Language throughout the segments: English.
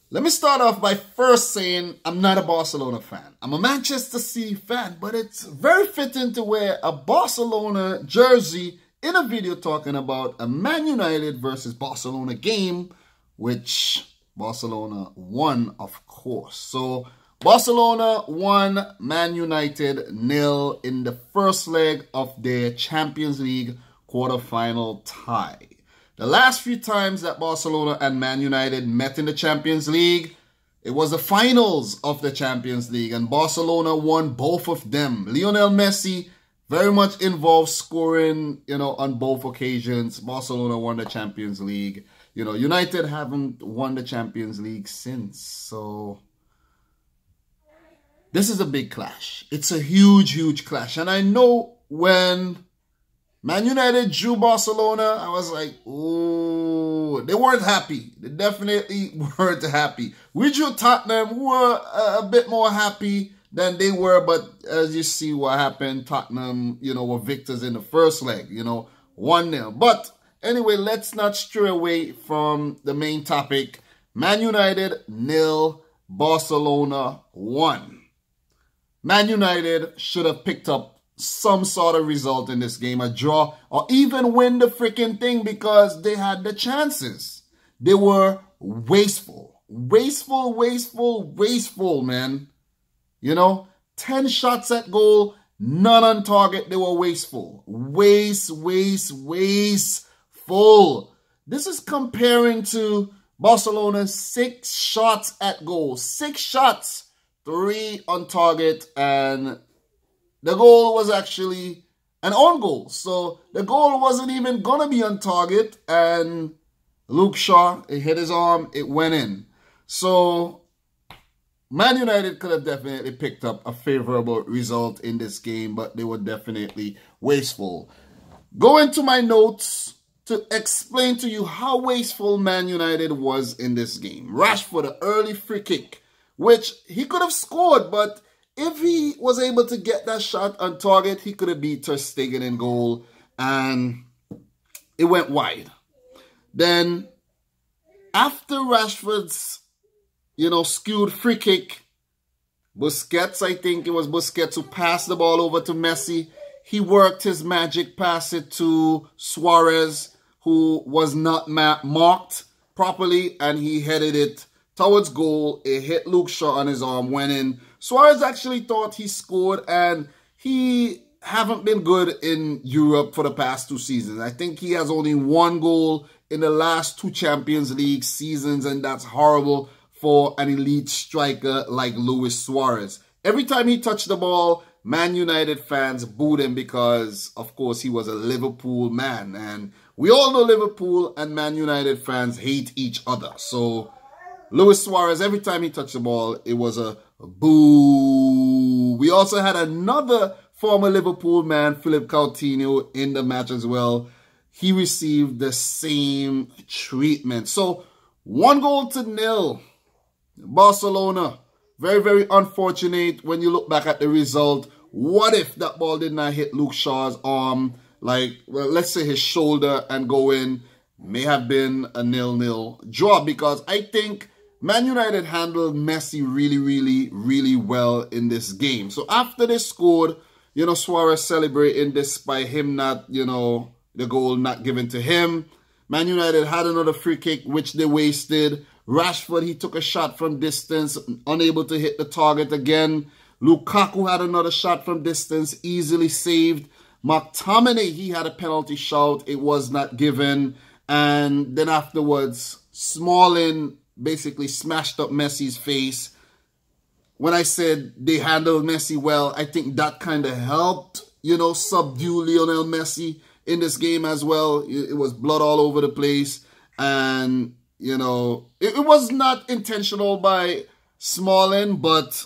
Let me start off by first saying I'm not a Barcelona fan. I'm a Manchester City fan, but it's very fitting to wear a Barcelona jersey in a video talking about a Man United versus Barcelona game, which Barcelona won, of course. So Barcelona won, Man United 0 in the first leg of their Champions League quarterfinal tie. The last few times that Barcelona and Man United met in the Champions League, it was the finals of the Champions League, and Barcelona won both of them. Lionel Messi very much involved scoring, on both occasions. Barcelona won the Champions League. United haven't won the Champions League since. So this is a big clash. It's a huge, huge clash. And I know when Man United drew Barcelona, I was like, oh, they weren't happy. They definitely weren't happy. We drew Tottenham, who were a bit more happy than they were. But as you see what happened, Tottenham, were victors in the first leg, 1-0. But anyway, let's not stray away from the main topic. Man United 0, Barcelona 1. Man United should have picked up some sort of result in this game, a draw, or even win the freaking thing because they had the chances. They were wasteful. Wasteful, man. 10 shots at goal, none on target. They were wasteful. Wasteful. This is comparing to Barcelona's 6 shots at goal. 6 shots, 3 on target, and the goal was actually an own goal. So the goal wasn't even going to be on target. And Luke Shaw, it hit his arm, it went in. So Man United could have definitely picked up a favorable result in this game, but they were definitely wasteful. Go into my notes to explain to you how wasteful Man United was in this game. Rashford, the early free kick, which he could have scored, but if he was able to get that shot on target, he could have beat Ter Stegen in goal, and it went wide. Then, after Rashford's, skewed free kick, Busquets, I think it was Busquets who passed the ball over to Messi. He worked his magic, pass it to Suarez, who was not marked properly, and he headed it towards goal. It hit Luke Shaw on his arm, went in. Suarez actually thought he scored, and he haven't been good in Europe for the past 2 seasons. I think he has only 1 goal in the last 2 Champions League seasons, and that's horrible for an elite striker like Luis Suarez. Every time he touched the ball, Man United fans booed him because, of course, he was a Liverpool man. And we all know Liverpool and Man United fans hate each other. So Luis Suarez, every time he touched the ball, it was a boo. We also had another former Liverpool man, Philippe Coutinho, in the match as well. He received the same treatment. So 1-0. Barcelona. Very, very unfortunate when you look back at the result. What if that ball did not hit Luke Shaw's arm, let's say his shoulder, and go in? May have been a 0-0 draw, because I think Man United handled Messi really well in this game. So after they scored, Suarez celebrating despite him not, the goal not given to him. Man United had another free kick, which they wasted. Rashford, he took a shot from distance, unable to hit the target again. Lukaku had another shot from distance, easily saved. McTominay, he had a penalty shout. It was not given. And then afterwards, Smalling basically smashed up Messi's face. When I said they handled Messi well, I think that kind of helped, subdue Lionel Messi in this game as well. It was blood all over the place. And, it was not intentional by Smalling, but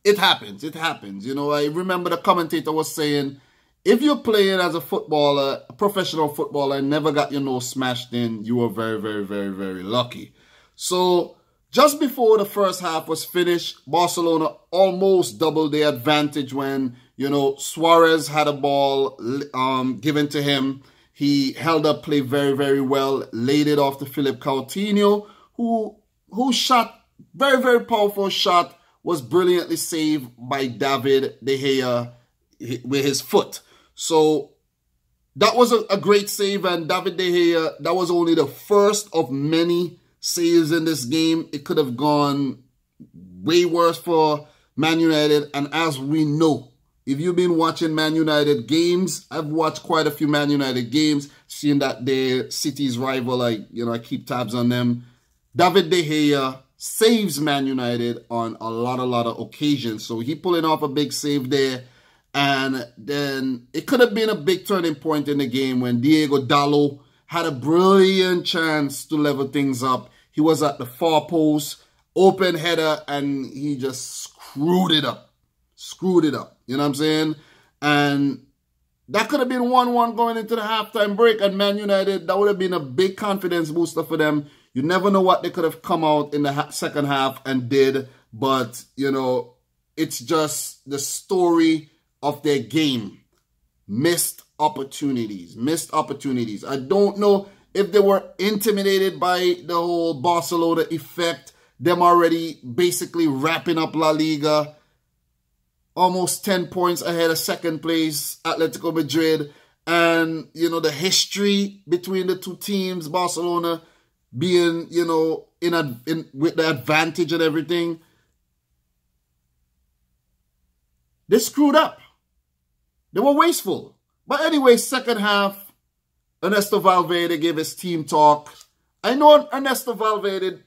it happens. It happens. I remember the commentator was saying, if you're playing as a footballer, a professional footballer, and never got your nose smashed in, you were very lucky. So just before the first half was finished, Barcelona almost doubled their advantage when, Suarez had a ball given to him. He held up play very well, laid it off to Philippe Coutinho, who who shot, very, very powerful shot, was brilliantly saved by David De Gea with his foot. So that was a great save, and David De Gea, that was only the first of many saves in this game. It could have gone way worse for Man United, and as we know, if you've been watching Man United games, I've watched quite a few Man United games, seeing that they're City's rival, I keep tabs on them. David De Gea saves Man United on a lot of occasions. So he pulling off a big save there. And then it could have been a big turning point in the game when Diego Dalot had a brilliant chance to level things up. He was at the far post, open header, and he just screwed it up. You know what I'm saying? And that could have been 1-1 going into the halftime break. And Man United, that would have been a big confidence booster for them. You never know what they could have come out in the second half and did. But, it's just the story of their game. Missed opportunities. I don't know if they were intimidated by the whole Barcelona effect. Them already basically wrapping up La Liga. Almost 10 points ahead of second place, Atletico Madrid. And, the history between the two teams, Barcelona being, with the advantage and everything. They screwed up. They were wasteful. But anyway, second half, Ernesto Valverde gave his team talk. I know Ernesto Valverde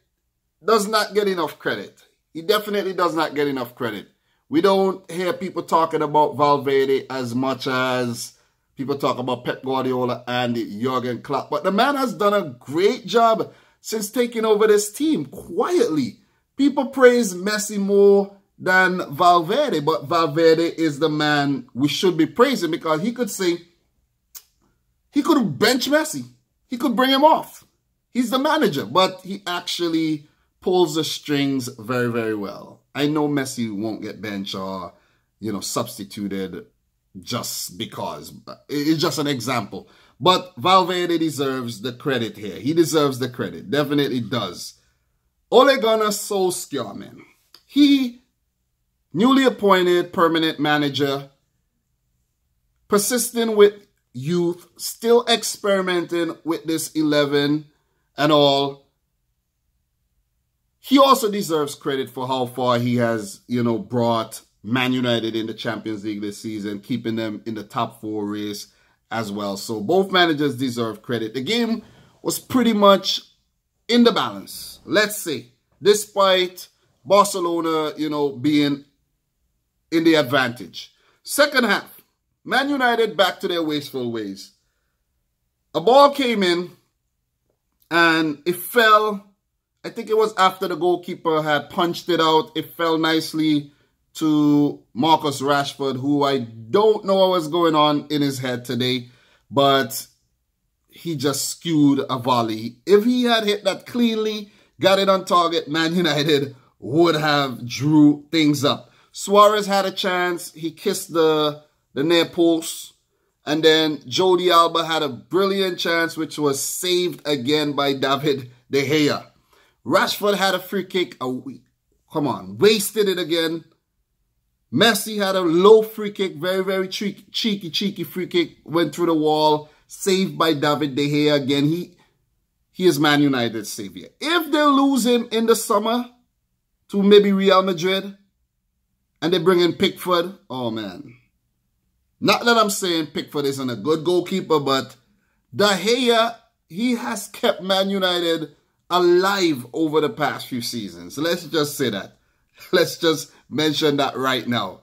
does not get enough credit. He definitely does not get enough credit. We don't hear people talking about Valverde as much as people talk about Pep Guardiola and Jurgen Klopp. But the man has done a great job since taking over this team quietly. People praise Messi more than Valverde, but Valverde is the man we should be praising because he could say, he could bench Messi. He could bring him off. He's the manager, but he actually pulls the strings very, very well. I know Messi won't get benched or, substituted just because. It's just an example. But Valverde deserves the credit here. He deserves the credit. Definitely does. Ole Gunnar Solskjaer, man. He, newly appointed permanent manager, persisting with youth, still experimenting with this 11 and all. He also deserves credit for how far he has, brought Man United in the Champions League this season, keeping them in the top 4 race as well. So both managers deserve credit. The game was pretty much in the balance, let's say, despite Barcelona, being in the advantage. Second half, Man United back to their wasteful ways. A ball came in and it fell. I think it was after the goalkeeper had punched it out. It fell nicely to Marcus Rashford, who I don't know what was going on in his head today, but he just skewed a volley. If he had hit that cleanly, got it on target, Man United would have drew things up. Suarez had a chance. He kissed the near post. And then Jordi Alba had a brilliant chance, which was saved again by David De Gea. Rashford had a free kick. Wasted it again. Messi had a low free kick, very, very cheeky free kick, went through the wall, saved by David De Gea again. He is Man United's savior. If they lose him in the summer to maybe Real Madrid and they bring in Pickford, oh man. Not that I'm saying Pickford isn't a good goalkeeper, but De Gea, he has kept Man United alive over the past few seasons. So let's just say that. Let's just mention that right now.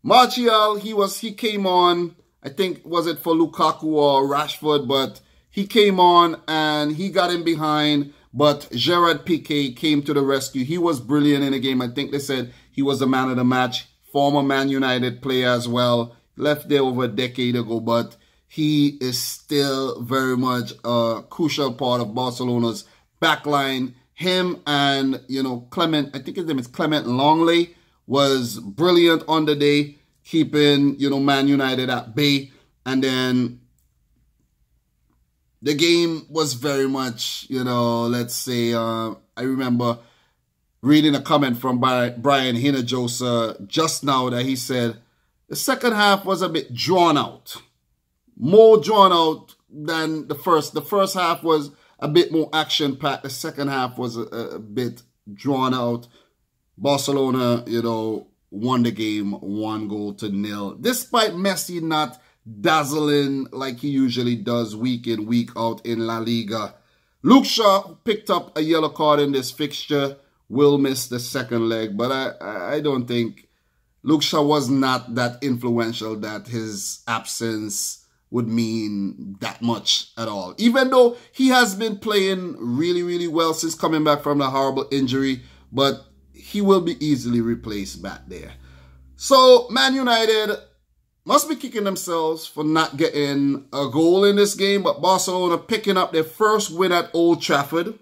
Martial, he came on, I think, was it for Lukaku or Rashford, but he came on and he got in behind, but Gerard Piqué came to the rescue. He was brilliant in the game. I think they said he was the man of the match, former Man United player as well. Left there over a decade ago, but he is still very much a crucial part of Barcelona's backline. Him and, Clement, I think his name is Clement Longley, was brilliant on the day, keeping, Man United at bay. And then the game was very much, let's say, I remember reading a comment from Brian Hinojosa just now that he said the second half was a bit drawn out. More drawn out than the first. The first half was a bit more action-packed. The second half was a bit drawn out. Barcelona, won the game 1-0. Despite Messi not dazzling like he usually does week in, week out in La Liga. Luke Shaw, who picked up a yellow card in this fixture, will miss the second leg. But I don't think Luke Shaw was not that influential that his absence would mean that much at all. Even though he has been playing really, really well since coming back from the horrible injury, but he will be easily replaced back there. So, Man United must be kicking themselves for not getting a goal in this game, but Barcelona picking up their first win at Old Trafford,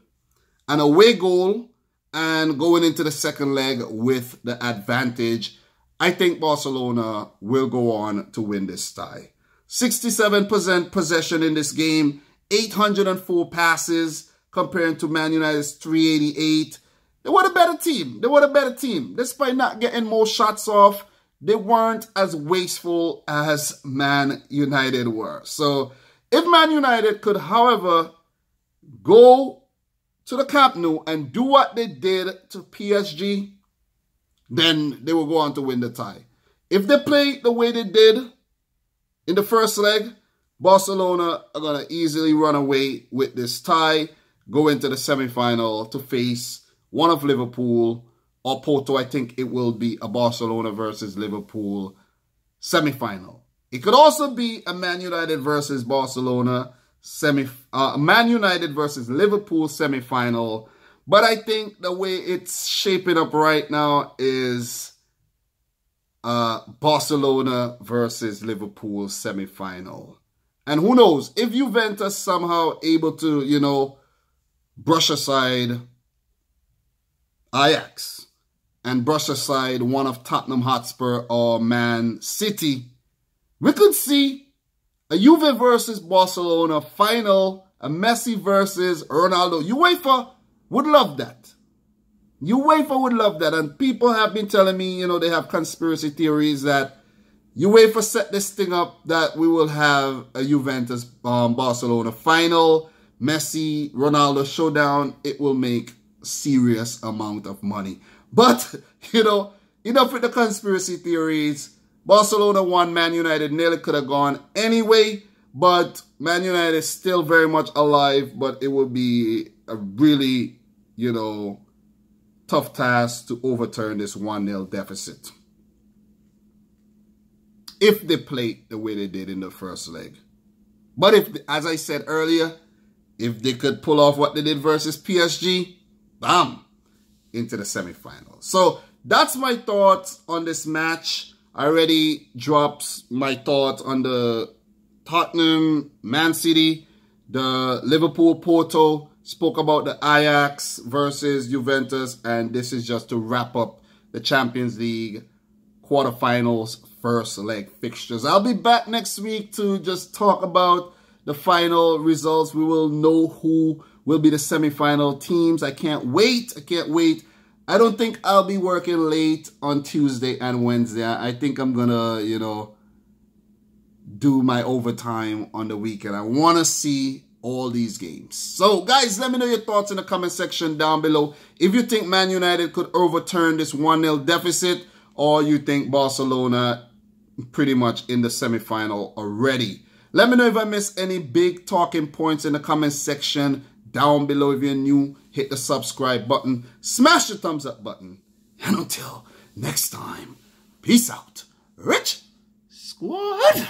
an away goal, and going into the second leg with the advantage. I think Barcelona will go on to win this tie. 67% possession in this game, 804 passes comparing to Man United's 388. They were a better team. Despite not getting more shots off, they weren't as wasteful as Man United were. So if Man United could, however, go to the Camp Nou and do what they did to PSG, then they will go on to win the tie. If they play the way they did in the first leg, Barcelona are going to easily run away with this tie, go into the semi-final to face one of Liverpool or Porto. I think it will be a Barcelona versus Liverpool semi-final. It could also be a Man United versus Barcelona Man United versus Liverpool semi-final. But I think the way it's shaping up right now is Barcelona versus Liverpool semi-final. And who knows, if Juventus somehow able to, brush aside Ajax and brush aside one of Tottenham Hotspur or Man City, we could see a Juve versus Barcelona final, a Messi versus Ronaldo. UEFA would love that. UEFA would love that. And people have been telling me, they have conspiracy theories that UEFA set this thing up that we will have a Juventus Barcelona final, Messi, Ronaldo showdown. It will make a serious amount of money. But, enough with the conspiracy theories. Barcelona won, Man United nearly could have gone anyway. But Man United is still very much alive. But it will be a really, tough task to overturn this 1-0 deficit, if they play the way they did in the first leg. But if, as I said earlier, if they could pull off what they did versus PSG, bam, into the semi-finals. So that's my thoughts on this match. I already dropped my thoughts on the Tottenham, Man City, the Liverpool, Porto. Spoke about the Ajax versus Juventus, and this is just to wrap up the Champions League quarterfinals first leg fixtures. I'll be back next week to just talk about the final results. We will know who will be the semi-final teams. I can't wait. I don't think I'll be working late on Tuesday and Wednesday. I think I'm gonna, do my overtime on the weekend. I want to see all these games. So, guys, let me know your thoughts in the comment section down below. If you think Man United could overturn this 1-0 deficit, or you think Barcelona pretty much in the semi-final already. Let me know if I missed any big talking points in the comment section down below. If you're new, hit the subscribe button, smash the thumbs up button, and until next time, peace out, Rich Squad.